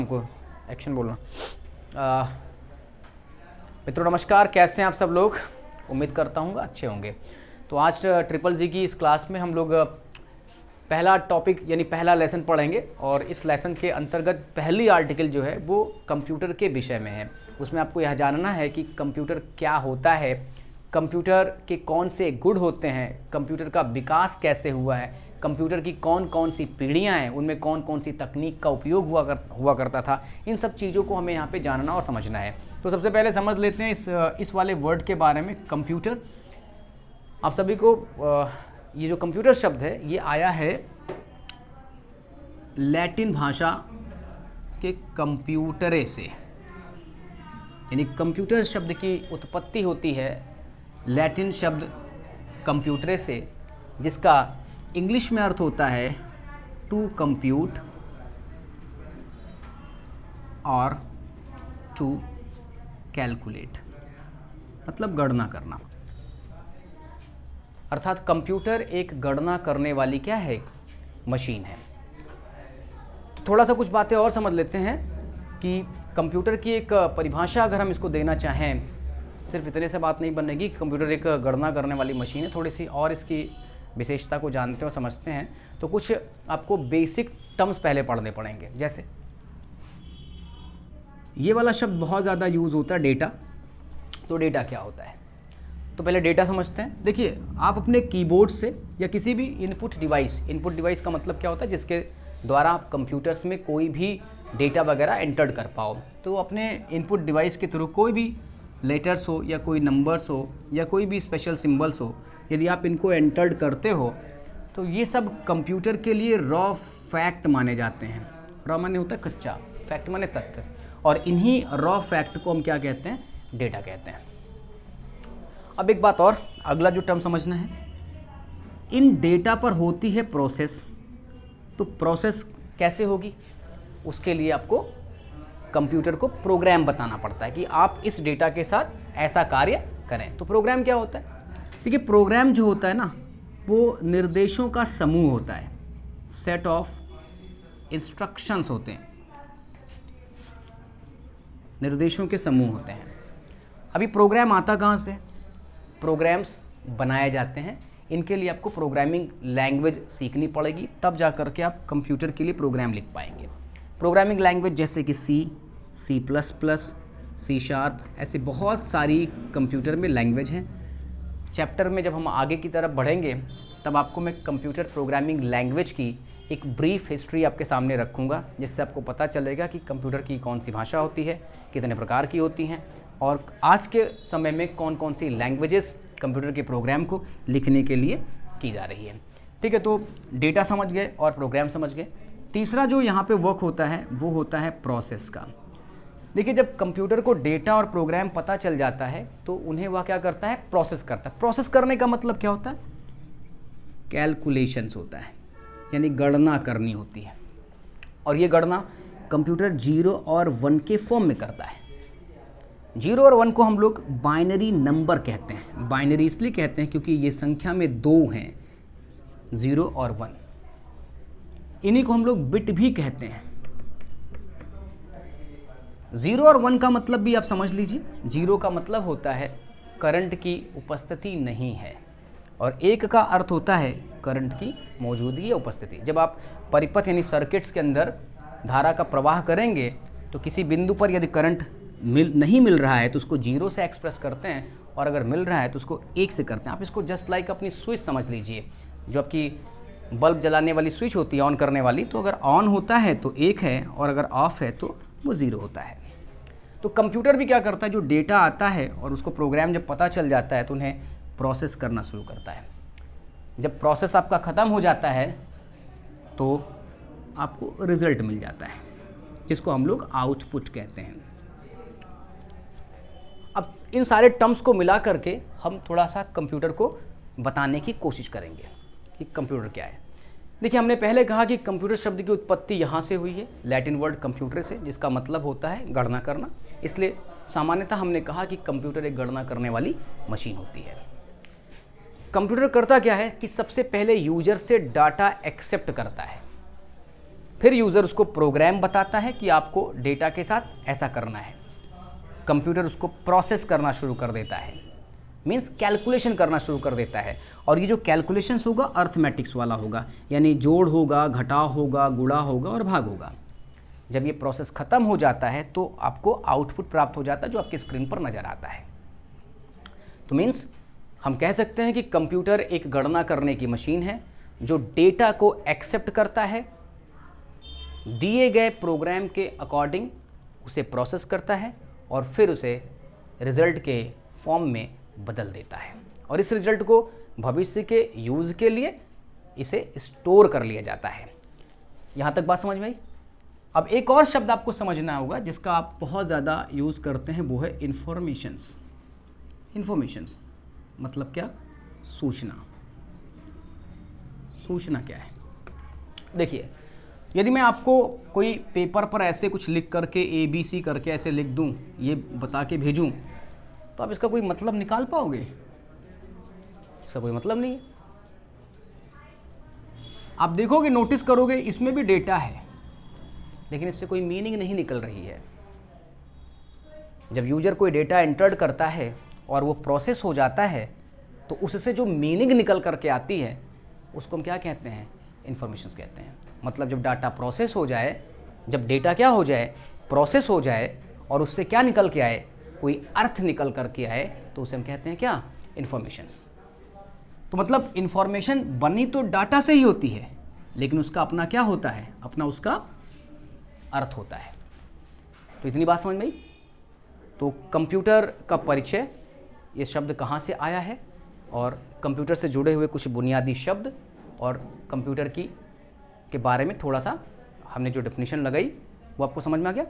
हमको एक्शन बोलना। मित्रों नमस्कार, कैसे हैं आप सब लोग? उम्मीद करता हूँ अच्छे होंगे। तो आज ट्रिपल जी की इस क्लास में हम लोग पहला टॉपिक यानी पहला लेसन पढ़ेंगे और इस लेसन के अंतर्गत पहली आर्टिकल जो है वो कंप्यूटर के विषय में है। उसमें आपको यह जानना है कि कंप्यूटर क्या होता है, कंप्यूटर के कौन से गुण होते हैं, कंप्यूटर का विकास कैसे हुआ है, कंप्यूटर की कौन कौन सी पीढ़ियाँ हैं, उनमें कौन कौन सी तकनीक का उपयोग हुआ करता था। इन सब चीज़ों को हमें यहाँ पे जानना और समझना है। तो सबसे पहले समझ लेते हैं इस वाले वर्ड के बारे में, कंप्यूटर। आप सभी को ये जो कंप्यूटर शब्द है ये आया है लैटिन भाषा के कंप्यूटरे से, यानी कंप्यूटर शब्द की उत्पत्ति होती है लैटिन शब्द कंप्यूटरे से, जिसका इंग्लिश में अर्थ होता है टू कंप्यूट और टू कैलकुलेट, मतलब गणना करना। अर्थात कंप्यूटर एक गणना करने वाली क्या है, मशीन है। तो थोड़ा सा कुछ बातें और समझ लेते हैं कि कंप्यूटर की एक परिभाषा अगर हम इसको देना चाहें, सिर्फ इतने से बात नहीं बनेगी। कंप्यूटर एक गणना करने वाली मशीन है, थोड़ी सी और इसकी विशेषता को जानते और समझते हैं तो कुछ आपको बेसिक टर्म्स पहले पढ़ने पड़ेंगे। जैसे ये वाला शब्द बहुत ज़्यादा यूज़ होता है, डेटा। तो डेटा क्या होता है, तो पहले डेटा समझते हैं। देखिए, आप अपने कीबोर्ड से या किसी भी इनपुट डिवाइस का मतलब क्या होता है, जिसके द्वारा आप कंप्यूटर्स में कोई भी डेटा वगैरह एंटर्ड कर पाओ। तो अपने इनपुट डिवाइस के थ्रू कोई भी लेटर्स हो या कोई नंबर्स हो या कोई भी स्पेशल सिंबल्स हो, यदि आप इनको एंटर्ड करते हो तो ये सब कंप्यूटर के लिए रॉ फैक्ट माने जाते हैं। रॉ माने होता है कच्चा, फैक्ट माने तथ्य, और इन्हीं रॉ फैक्ट को हम क्या कहते हैं, डेटा कहते हैं। अब एक बात और, अगला जो टर्म समझना है, इन डेटा पर होती है प्रोसेस। तो प्रोसेस कैसे होगी, उसके लिए आपको कंप्यूटर को प्रोग्राम बताना पड़ता है कि आप इस डेटा के साथ ऐसा कार्य करें। तो प्रोग्राम क्या होता है? देखिए, प्रोग्राम जो होता है ना, वो निर्देशों का समूह होता है, सेट ऑफ इंस्ट्रक्शंस होते हैं, निर्देशों के समूह होते हैं। अभी प्रोग्राम आता कहाँ से? प्रोग्राम्स बनाए जाते हैं, इनके लिए आपको प्रोग्रामिंग लैंग्वेज सीखनी पड़ेगी, तब जा कर के आप कंप्यूटर के लिए प्रोग्राम लिख पाएंगे। प्रोग्रामिंग लैंग्वेज जैसे कि C++, C#, ऐसे बहुत सारी कंप्यूटर में लैंग्वेज हैं। चैप्टर में जब हम आगे की तरफ बढ़ेंगे तब आपको मैं कंप्यूटर प्रोग्रामिंग लैंग्वेज की एक ब्रीफ हिस्ट्री आपके सामने रखूँगा, जिससे आपको पता चलेगा कि कंप्यूटर की कौन सी भाषा होती है, कितने प्रकार की होती हैं, और आज के समय में कौन कौन सी लैंग्वेजेस कंप्यूटर के प्रोग्राम को लिखने के लिए की जा रही है। ठीक है, तो डेटा समझ गए और प्रोग्राम समझ गए। तीसरा जो यहाँ पे वर्क होता है वो होता है प्रोसेस का। देखिए, जब कंप्यूटर को डेटा और प्रोग्राम पता चल जाता है तो उन्हें वह क्या करता है, प्रोसेस करता है। प्रोसेस करने का मतलब क्या होता है, कैलकुलेशंस होता है, यानी गणना करनी होती है। और ये गणना कंप्यूटर 0 और 1 के फॉर्म में करता है। 0 और 1 को हम लोग बाइनरी नंबर कहते हैं। बाइनरी इसलिए कहते हैं क्योंकि ये संख्या में दो हैं, 0 और 1। इन्हीं को हम लोग बिट भी कहते हैं। 0 और 1 का मतलब भी आप समझ लीजिए। 0 का मतलब होता है करंट की उपस्थिति नहीं है, और 1 का अर्थ होता है करंट की मौजूदगी या उपस्थिति। जब आप परिपथ यानी सर्किट्स के अंदर धारा का प्रवाह करेंगे तो किसी बिंदु पर यदि करंट नहीं मिल रहा है तो उसको 0 से एक्सप्रेस करते हैं, और अगर मिल रहा है तो उसको 1 से करते हैं। आप इसको जस्ट लाइक अपनी स्विच समझ लीजिए, जो आपकी बल्ब जलाने वाली स्विच होती है, ऑन करने वाली। तो अगर ऑन होता है तो 1 है, और अगर ऑफ है तो वो 0 होता है। तो कंप्यूटर भी क्या करता है, जो डेटा आता है और उसको प्रोग्राम जब पता चल जाता है तो उन्हें प्रोसेस करना शुरू करता है। जब प्रोसेस आपका ख़त्म हो जाता है तो आपको रिजल्ट मिल जाता है, जिसको हम लोग आउटपुट कहते हैं। अब इन सारे टर्म्स को मिला करके हम थोड़ा सा कंप्यूटर को बताने की कोशिश करेंगे कि कंप्यूटर क्या है। देखिए, हमने पहले कहा कि कंप्यूटर शब्द की उत्पत्ति यहाँ से हुई है, लैटिन वर्ड कंप्यूटर से, जिसका मतलब होता है गणना करना। इसलिए सामान्यतः हमने कहा कि कंप्यूटर एक गणना करने वाली मशीन होती है। कंप्यूटर करता क्या है कि सबसे पहले यूजर से डाटा एक्सेप्ट करता है। फिर यूज़र उसको प्रोग्राम बताता है कि आपको डेटा के साथ ऐसा करना है। कंप्यूटर उसको प्रोसेस करना शुरू कर देता है, मीन्स कैलकुलेशन करना शुरू कर देता है। और ये जो कैलकुलेशंस होगा अर्थमेटिक्स वाला होगा, यानी जोड़ होगा, घटाव होगा, गुणा होगा और भाग होगा। जब ये प्रोसेस ख़त्म हो जाता है तो आपको आउटपुट प्राप्त हो जाता है जो आपकी स्क्रीन पर नज़र आता है। तो मीन्स हम कह सकते हैं कि कंप्यूटर एक गणना करने की मशीन है जो डेटा को एक्सेप्ट करता है, दिए गए प्रोग्राम के अकॉर्डिंग उसे प्रोसेस करता है और फिर उसे रिज़ल्ट के फॉर्म में बदल देता है। और इस रिज़ल्ट को भविष्य के यूज़ के लिए इसे स्टोर कर लिया जाता है। यहाँ तक बात समझ में आई? अब एक और शब्द आपको समझना होगा जिसका आप बहुत ज़्यादा यूज़ करते हैं, वो है इन्फॉर्मेशंस। इन्फॉर्मेशंस मतलब क्या? सूचना। सूचना क्या है? देखिए, यदि मैं आपको कोई पेपर पर ऐसे कुछ लिख करके ABC करके ऐसे लिख दूं, ये बता के भेजूं, तो आप इसका कोई मतलब निकाल पाओगे? इसका कोई मतलब नहीं है। आप देखोगे, नोटिस करोगे, इसमें भी डेटा है लेकिन इससे कोई मीनिंग नहीं निकल रही है। जब यूजर कोई डेटा एंटर्ड करता है और वो प्रोसेस हो जाता है तो उससे जो मीनिंग निकल करके आती है उसको हम क्या कहते हैं? इन्फॉर्मेशंस कहते हैं। मतलब जब डाटा प्रोसेस हो जाए, जब डेटा क्या हो जाए? प्रोसेस हो जाए और उससे क्या निकल के आए? कोई अर्थ निकल करके आए, तो उसे हम कहते हैं क्या? इन्फॉर्मेशंस। तो मतलब इन्फॉर्मेशन बनी तो डाटा से ही होती है लेकिन उसका अपना क्या होता है? अपना उसका अर्थ होता है। तो इतनी बात समझ में आई? तो कंप्यूटर का परिचय, ये शब्द कहाँ से आया है और कंप्यूटर से जुड़े हुए कुछ बुनियादी शब्द और कंप्यूटर के बारे में थोड़ा सा हमने जो डेफिनेशन लगाई वो आपको समझ में आ गया?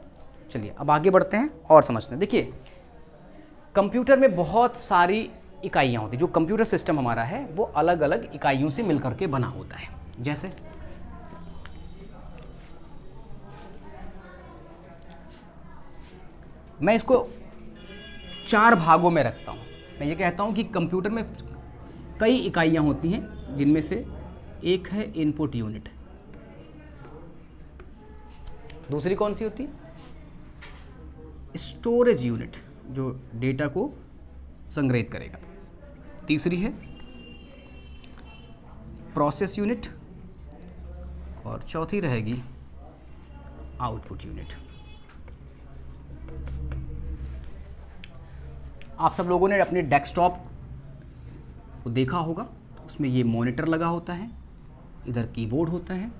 चलिए अब आगे बढ़ते हैं और समझते हैं। देखिए, कंप्यूटर में बहुत सारी इकाइयाँ होती हैं। जो कंप्यूटर सिस्टम हमारा है वो अलग अलग इकाइयों से मिलकर के बना होता है। जैसे मैं इसको 4 भागों में रखता हूँ। मैं ये कहता हूँ कि कंप्यूटर में कई इकाइयाँ होती हैं जिनमें से एक है इनपुट यूनिट। दूसरी कौन सी होती है? स्टोरेज यूनिट, जो डेटा को संग्रहित करेगा। तीसरी है प्रोसेस यूनिट और चौथी रहेगी आउटपुट यूनिट। आप सब लोगों ने अपने डेस्कटॉप को देखा होगा, उसमें ये मॉनिटर लगा होता है, इधर कीबोर्ड होता है,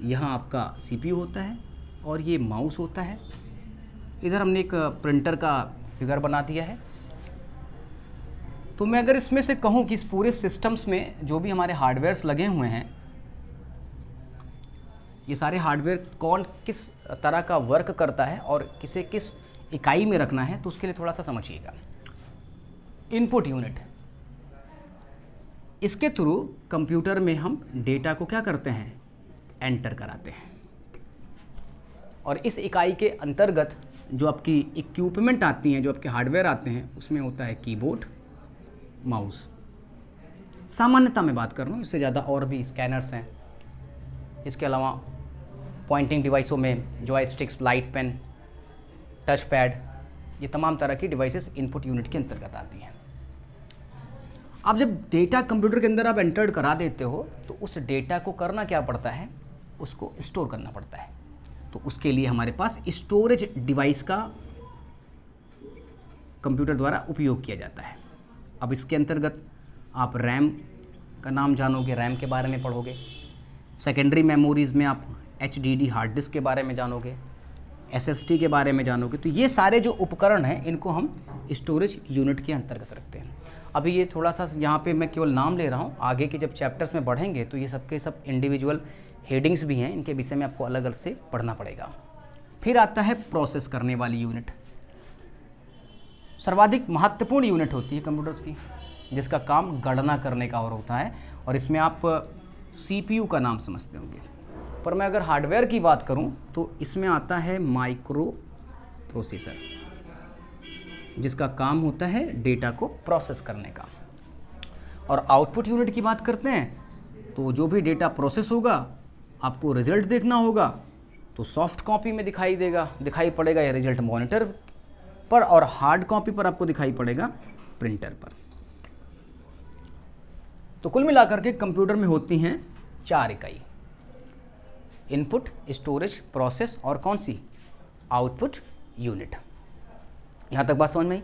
यहाँ आपका CPU होता है और ये माउस होता है। इधर हमने एक प्रिंटर का फिगर बना दिया है। तो मैं अगर इसमें से कहूँ कि इस पूरे सिस्टम्स में जो भी हमारे हार्डवेयर्स लगे हुए हैं, ये सारे हार्डवेयर कौन किस तरह का वर्क करता है और किसे किस इकाई में रखना है, तो उसके लिए थोड़ा सा समझिएगा। इनपुट यूनिट, इसके थ्रू कंप्यूटर में हम डेटा को क्या करते हैं? एंटर कराते हैं। और इस इकाई के अंतर्गत जो आपकी इक्विपमेंट आती हैं, जो आपके हार्डवेयर आते हैं, उसमें होता है कीबोर्ड, माउस। सामान्यता में बात कर रहा हूँ, इससे ज़्यादा और भी स्कैनर्स हैं। इसके अलावा पॉइंटिंग डिवाइसों में joysticks, light pen, touch pad, ये तमाम तरह की डिवाइसेस इनपुट यूनिट के अंतर्गत आती हैं। अब जब डेटा कंप्यूटर के अंदर आप एंटर्ड करा देते हो तो उस डेटा को करना क्या पड़ता है? उसको स्टोर करना पड़ता है। तो उसके लिए हमारे पास स्टोरेज डिवाइस का कंप्यूटर द्वारा उपयोग किया जाता है। अब इसके अंतर्गत आप रैम का नाम जानोगे, रैम के बारे में पढ़ोगे। सेकेंडरी मेमोरीज़ में आप HDD हार्ड डिस्क के बारे में जानोगे, SSD के बारे में जानोगे। तो ये सारे जो उपकरण हैं इनको हम स्टोरेज यूनिट के अंतर्गत रखते हैं। अभी ये थोड़ा सा यहाँ पे मैं केवल नाम ले रहा हूँ, आगे के जब चैप्टर्स में बढ़ेंगे तो ये सबके सब इंडिविजुअल हेडिंग्स भी हैं, इनके विषय में आपको अलग अलग से पढ़ना पड़ेगा। फिर आता है प्रोसेस करने वाली यूनिट। सर्वाधिक महत्वपूर्ण यूनिट होती है कंप्यूटर्स की, जिसका काम गणना करने का और होता है। और इसमें आप CPU का नाम समझते होंगे, पर मैं अगर हार्डवेयर की बात करूं तो इसमें आता है माइक्रो प्रोसेसर, जिसका काम होता है डेटा को प्रोसेस करने का। और आउटपुट यूनिट की बात करते हैं तो जो भी डेटा प्रोसेस होगा आपको रिजल्ट देखना होगा तो सॉफ्ट कॉपी में दिखाई पड़ेगा ये रिजल्ट मॉनिटर पर, और हार्ड कॉपी पर आपको दिखाई पड़ेगा प्रिंटर पर। तो कुल मिलाकर के कंप्यूटर में होती हैं 4 इकाई, इनपुट, स्टोरेज, प्रोसेस और कौन सी, आउटपुट यूनिट। यहाँ तक बात समझ में आई।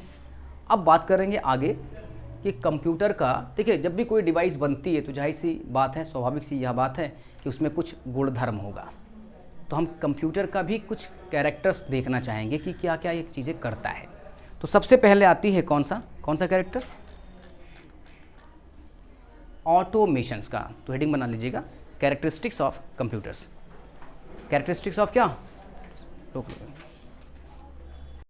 अब बात करेंगे आगे कि कंप्यूटर का, देखिए जब भी कोई डिवाइस बनती है तो जाहिर सी बात है, स्वाभाविक सी यह बात है कि उसमें कुछ गुणधर्म होगा। तो हम कंप्यूटर का भी कुछ कैरेक्टर्स देखना चाहेंगे कि क्या क्या ये चीज़ें करता है। तो सबसे पहले आती है कौन सा कैरेक्टर्स, ऑटोमेशंस का। तो हेडिंग बना लीजिएगा, characteristics of computers. Characteristics of क्या,